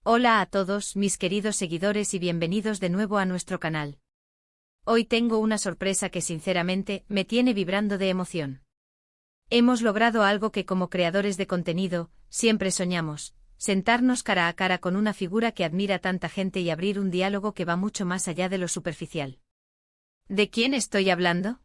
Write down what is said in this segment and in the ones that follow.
Hola a todos, mis queridos seguidores y bienvenidos de nuevo a nuestro canal. Hoy tengo una sorpresa que sinceramente me tiene vibrando de emoción. Hemos logrado algo que como creadores de contenido, siempre soñamos, sentarnos cara a cara con una figura que admira tanta gente y abrir un diálogo que va mucho más allá de lo superficial. ¿De quién estoy hablando?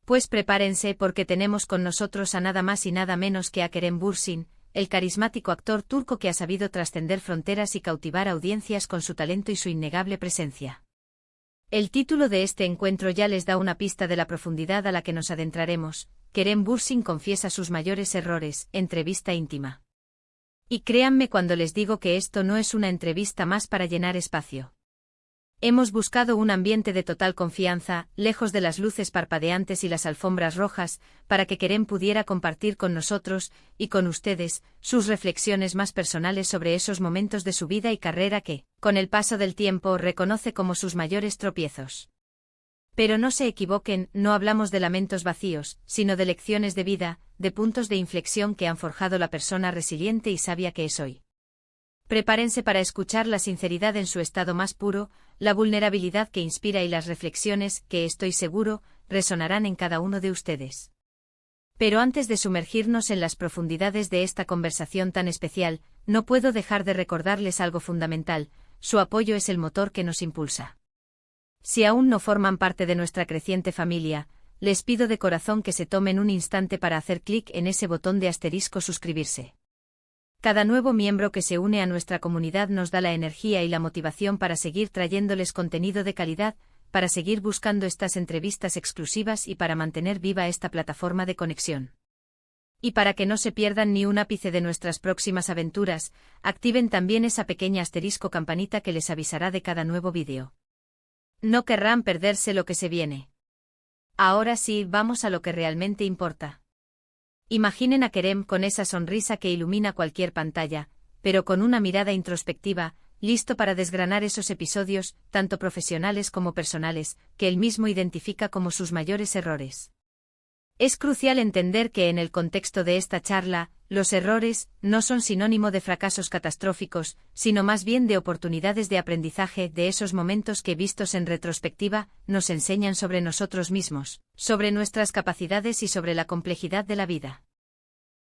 Pues prepárense porque tenemos con nosotros a nada más y nada menos que a Kerem Bürsin, el carismático actor turco que ha sabido trascender fronteras y cautivar audiencias con su talento y su innegable presencia. El título de este encuentro ya les da una pista de la profundidad a la que nos adentraremos. Kerem Bürsin confiesa sus mayores errores, entrevista íntima. Y créanme cuando les digo que esto no es una entrevista más para llenar espacio. Hemos buscado un ambiente de total confianza, lejos de las luces parpadeantes y las alfombras rojas, para que Kerem pudiera compartir con nosotros, y con ustedes, sus reflexiones más personales sobre esos momentos de su vida y carrera que, con el paso del tiempo, reconoce como sus mayores tropiezos. Pero no se equivoquen, no hablamos de lamentos vacíos, sino de lecciones de vida, de puntos de inflexión que han forjado la persona resiliente y sabia que es hoy. Prepárense para escuchar la sinceridad en su estado más puro, la vulnerabilidad que inspira y las reflexiones que, estoy seguro, resonarán en cada uno de ustedes. Pero antes de sumergirnos en las profundidades de esta conversación tan especial, no puedo dejar de recordarles algo fundamental: su apoyo es el motor que nos impulsa. Si aún no forman parte de nuestra creciente familia, les pido de corazón que se tomen un instante para hacer clic en ese botón de asterisco suscribirse. Cada nuevo miembro que se une a nuestra comunidad nos da la energía y la motivación para seguir trayéndoles contenido de calidad, para seguir buscando estas entrevistas exclusivas y para mantener viva esta plataforma de conexión. Y para que no se pierdan ni un ápice de nuestras próximas aventuras, activen también esa pequeña asterisco campanita que les avisará de cada nuevo vídeo. No querrán perderse lo que se viene. Ahora sí, vamos a lo que realmente importa. Imaginen a Kerem con esa sonrisa que ilumina cualquier pantalla, pero con una mirada introspectiva, listo para desgranar esos episodios, tanto profesionales como personales, que él mismo identifica como sus mayores errores. Es crucial entender que en el contexto de esta charla, los errores no son sinónimo de fracasos catastróficos, sino más bien de oportunidades de aprendizaje, de esos momentos que, vistos en retrospectiva, nos enseñan sobre nosotros mismos, sobre nuestras capacidades y sobre la complejidad de la vida.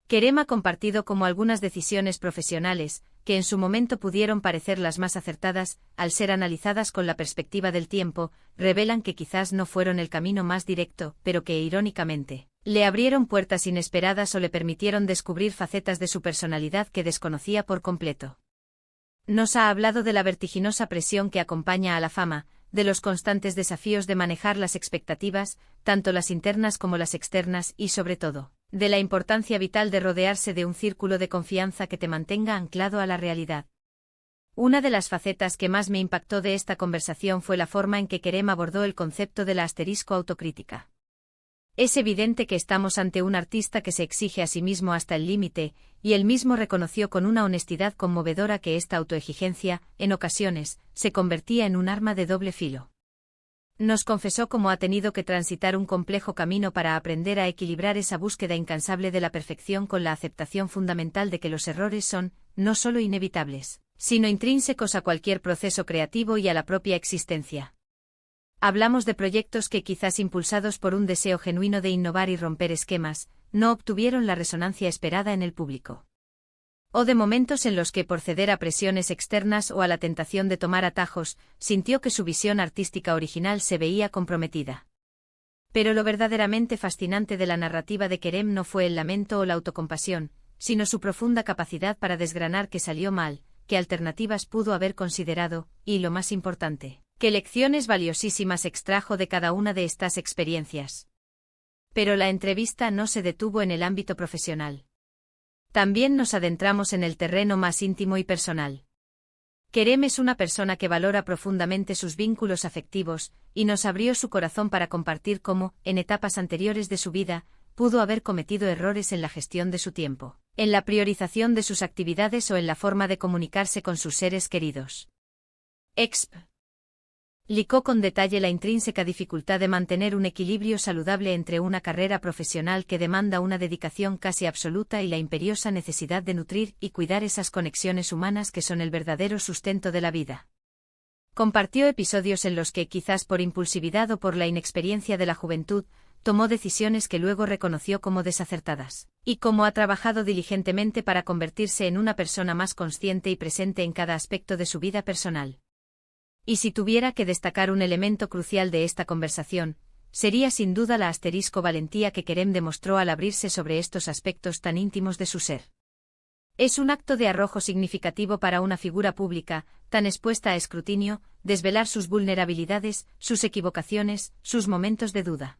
Kerem ha compartido como algunas decisiones profesionales, que en su momento pudieron parecer las más acertadas, al ser analizadas con la perspectiva del tiempo, revelan que quizás no fueron el camino más directo, pero que, irónicamente, le abrieron puertas inesperadas o le permitieron descubrir facetas de su personalidad que desconocía por completo. Nos ha hablado de la vertiginosa presión que acompaña a la fama, de los constantes desafíos de manejar las expectativas, tanto las internas como las externas, y sobre todo, de la importancia vital de rodearse de un círculo de confianza que te mantenga anclado a la realidad. Una de las facetas que más me impactó de esta conversación fue la forma en que Kerem abordó el concepto de la asterisco autocrítica. Es evidente que estamos ante un artista que se exige a sí mismo hasta el límite, y él mismo reconoció con una honestidad conmovedora que esta autoexigencia, en ocasiones, se convertía en un arma de doble filo. Nos confesó cómo ha tenido que transitar un complejo camino para aprender a equilibrar esa búsqueda incansable de la perfección con la aceptación fundamental de que los errores son, no solo inevitables, sino intrínsecos a cualquier proceso creativo y a la propia existencia. Hablamos de proyectos que, quizás impulsados por un deseo genuino de innovar y romper esquemas, no obtuvieron la resonancia esperada en el público. O de momentos en los que, por ceder a presiones externas o a la tentación de tomar atajos, sintió que su visión artística original se veía comprometida. Pero lo verdaderamente fascinante de la narrativa de Kerem no fue el lamento o la autocompasión, sino su profunda capacidad para desgranar qué salió mal, qué alternativas pudo haber considerado, y lo más importante, qué lecciones valiosísimas extrajo de cada una de estas experiencias. Pero la entrevista no se detuvo en el ámbito profesional. También nos adentramos en el terreno más íntimo y personal. Kerem es una persona que valora profundamente sus vínculos afectivos, y nos abrió su corazón para compartir cómo, en etapas anteriores de su vida, pudo haber cometido errores en la gestión de su tiempo, en la priorización de sus actividades o en la forma de comunicarse con sus seres queridos. Exp. Explicó con detalle la intrínseca dificultad de mantener un equilibrio saludable entre una carrera profesional que demanda una dedicación casi absoluta y la imperiosa necesidad de nutrir y cuidar esas conexiones humanas que son el verdadero sustento de la vida. Compartió episodios en los que, quizás por impulsividad o por la inexperiencia de la juventud, tomó decisiones que luego reconoció como desacertadas, y cómo ha trabajado diligentemente para convertirse en una persona más consciente y presente en cada aspecto de su vida personal. Y si tuviera que destacar un elemento crucial de esta conversación, sería sin duda la valentía que Kerem demostró al abrirse sobre estos aspectos tan íntimos de su ser. Es un acto de arrojo significativo para una figura pública, tan expuesta a escrutinio, desvelar sus vulnerabilidades, sus equivocaciones, sus momentos de duda.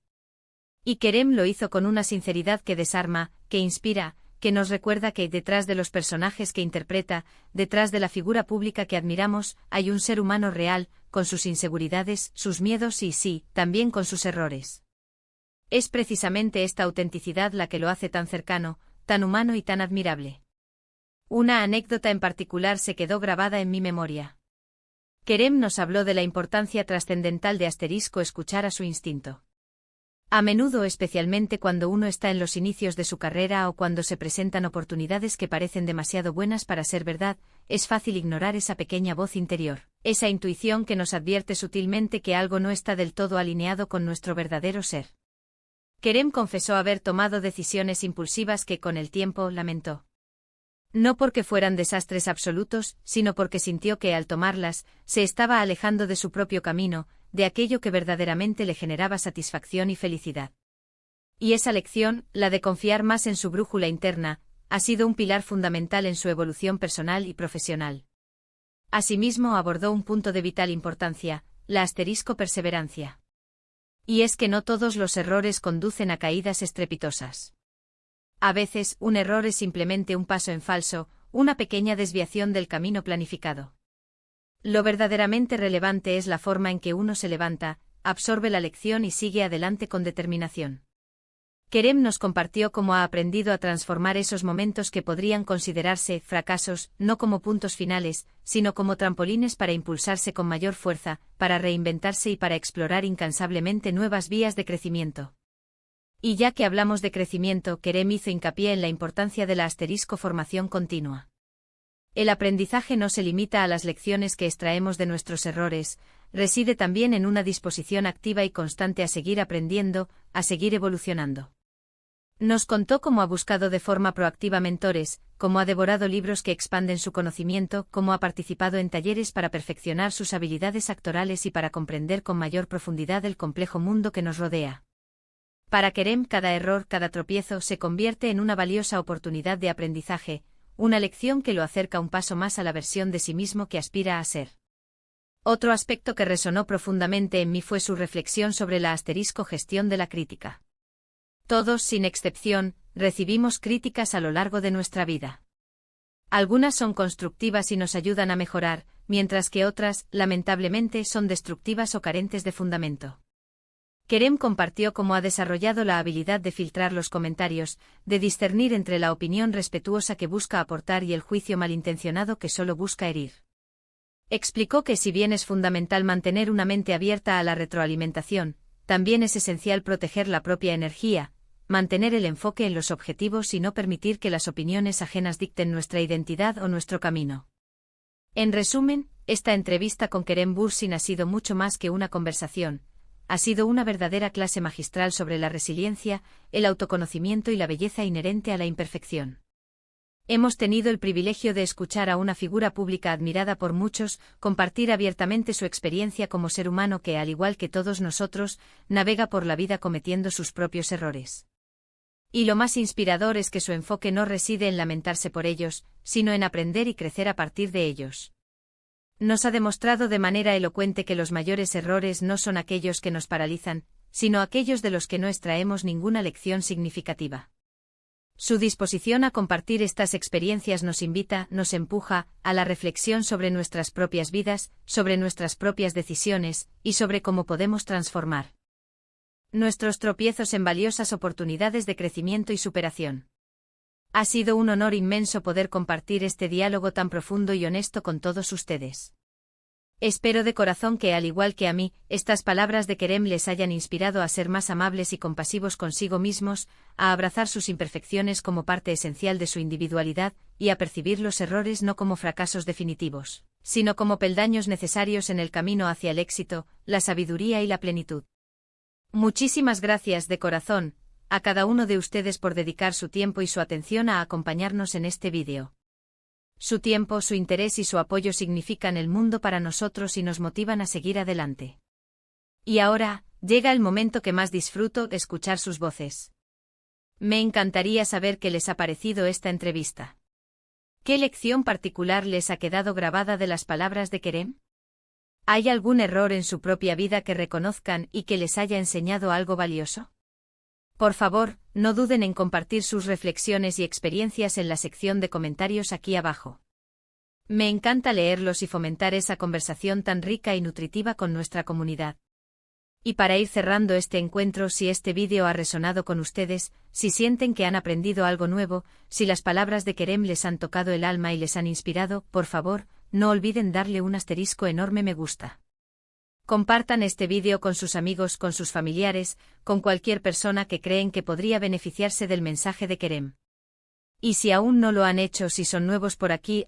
Y Kerem lo hizo con una sinceridad que desarma, que inspira, que nos recuerda que detrás de los personajes que interpreta, detrás de la figura pública que admiramos, hay un ser humano real, con sus inseguridades, sus miedos y sí, también con sus errores. Es precisamente esta autenticidad la que lo hace tan cercano, tan humano y tan admirable. Una anécdota en particular se quedó grabada en mi memoria. Kerem nos habló de la importancia trascendental de escuchar a su instinto. A menudo, especialmente cuando uno está en los inicios de su carrera o cuando se presentan oportunidades que parecen demasiado buenas para ser verdad, es fácil ignorar esa pequeña voz interior, esa intuición que nos advierte sutilmente que algo no está del todo alineado con nuestro verdadero ser. Kerem confesó haber tomado decisiones impulsivas que con el tiempo lamentó. No porque fueran desastres absolutos, sino porque sintió que al tomarlas, se estaba alejando de su propio camino, de aquello que verdaderamente le generaba satisfacción y felicidad. Y esa lección, la de confiar más en su brújula interna, ha sido un pilar fundamental en su evolución personal y profesional. Asimismo abordó un punto de vital importancia, la perseverancia. Y es que no todos los errores conducen a caídas estrepitosas. A veces, un error es simplemente un paso en falso, una pequeña desviación del camino planificado. Lo verdaderamente relevante es la forma en que uno se levanta, absorbe la lección y sigue adelante con determinación. Kerem nos compartió cómo ha aprendido a transformar esos momentos que podrían considerarse fracasos, no como puntos finales, sino como trampolines para impulsarse con mayor fuerza, para reinventarse y para explorar incansablemente nuevas vías de crecimiento. Y ya que hablamos de crecimiento, Kerem hizo hincapié en la importancia de la formación continua. El aprendizaje no se limita a las lecciones que extraemos de nuestros errores, reside también en una disposición activa y constante a seguir aprendiendo, a seguir evolucionando. Nos contó cómo ha buscado de forma proactiva mentores, cómo ha devorado libros que expanden su conocimiento, cómo ha participado en talleres para perfeccionar sus habilidades actorales y para comprender con mayor profundidad el complejo mundo que nos rodea. Para Kerem, cada error, cada tropiezo se convierte en una valiosa oportunidad de aprendizaje, una lección que lo acerca un paso más a la versión de sí mismo que aspira a ser. Otro aspecto que resonó profundamente en mí fue su reflexión sobre la gestión de la crítica. Todos, sin excepción, recibimos críticas a lo largo de nuestra vida. Algunas son constructivas y nos ayudan a mejorar, mientras que otras, lamentablemente, son destructivas o carentes de fundamento. Kerem compartió cómo ha desarrollado la habilidad de filtrar los comentarios, de discernir entre la opinión respetuosa que busca aportar y el juicio malintencionado que solo busca herir. Explicó que si bien es fundamental mantener una mente abierta a la retroalimentación, también es esencial proteger la propia energía, mantener el enfoque en los objetivos y no permitir que las opiniones ajenas dicten nuestra identidad o nuestro camino. En resumen, esta entrevista con Kerem Bürsin ha sido mucho más que una conversación. Ha sido una verdadera clase magistral sobre la resiliencia, el autoconocimiento y la belleza inherente a la imperfección. Hemos tenido el privilegio de escuchar a una figura pública admirada por muchos, compartir abiertamente su experiencia como ser humano que, al igual que todos nosotros, navega por la vida cometiendo sus propios errores. Y lo más inspirador es que su enfoque no reside en lamentarse por ellos, sino en aprender y crecer a partir de ellos. Nos ha demostrado de manera elocuente que los mayores errores no son aquellos que nos paralizan, sino aquellos de los que no extraemos ninguna lección significativa. Su disposición a compartir estas experiencias nos invita, nos empuja, a la reflexión sobre nuestras propias vidas, sobre nuestras propias decisiones, y sobre cómo podemos transformar nuestros tropiezos en valiosas oportunidades de crecimiento y superación. Ha sido un honor inmenso poder compartir este diálogo tan profundo y honesto con todos ustedes. Espero de corazón que, al igual que a mí, estas palabras de Kerem les hayan inspirado a ser más amables y compasivos consigo mismos, a abrazar sus imperfecciones como parte esencial de su individualidad, y a percibir los errores no como fracasos definitivos, sino como peldaños necesarios en el camino hacia el éxito, la sabiduría y la plenitud. Muchísimas gracias de corazón a cada uno de ustedes por dedicar su tiempo y su atención a acompañarnos en este vídeo. Su tiempo, su interés y su apoyo significan el mundo para nosotros y nos motivan a seguir adelante. Y ahora, llega el momento que más disfruto de escuchar sus voces. Me encantaría saber qué les ha parecido esta entrevista. ¿Qué lección particular les ha quedado grabada de las palabras de Kerem? ¿Hay algún error en su propia vida que reconozcan y que les haya enseñado algo valioso? Por favor, no duden en compartir sus reflexiones y experiencias en la sección de comentarios aquí abajo. Me encanta leerlos y fomentar esa conversación tan rica y nutritiva con nuestra comunidad. Y para ir cerrando este encuentro, si este vídeo ha resonado con ustedes, si sienten que han aprendido algo nuevo, si las palabras de Kerem les han tocado el alma y les han inspirado, por favor, no olviden darle un asterisco enorme me gusta. Compartan este vídeo con sus amigos, con sus familiares, con cualquier persona que creen que podría beneficiarse del mensaje de Kerem. Y si aún no lo han hecho, si son nuevos por aquí,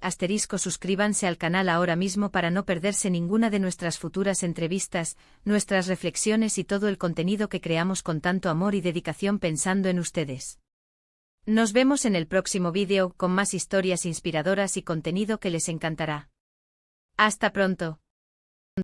suscríbanse al canal ahora mismo para no perderse ninguna de nuestras futuras entrevistas, nuestras reflexiones y todo el contenido que creamos con tanto amor y dedicación pensando en ustedes. Nos vemos en el próximo vídeo con más historias inspiradoras y contenido que les encantará. Hasta pronto.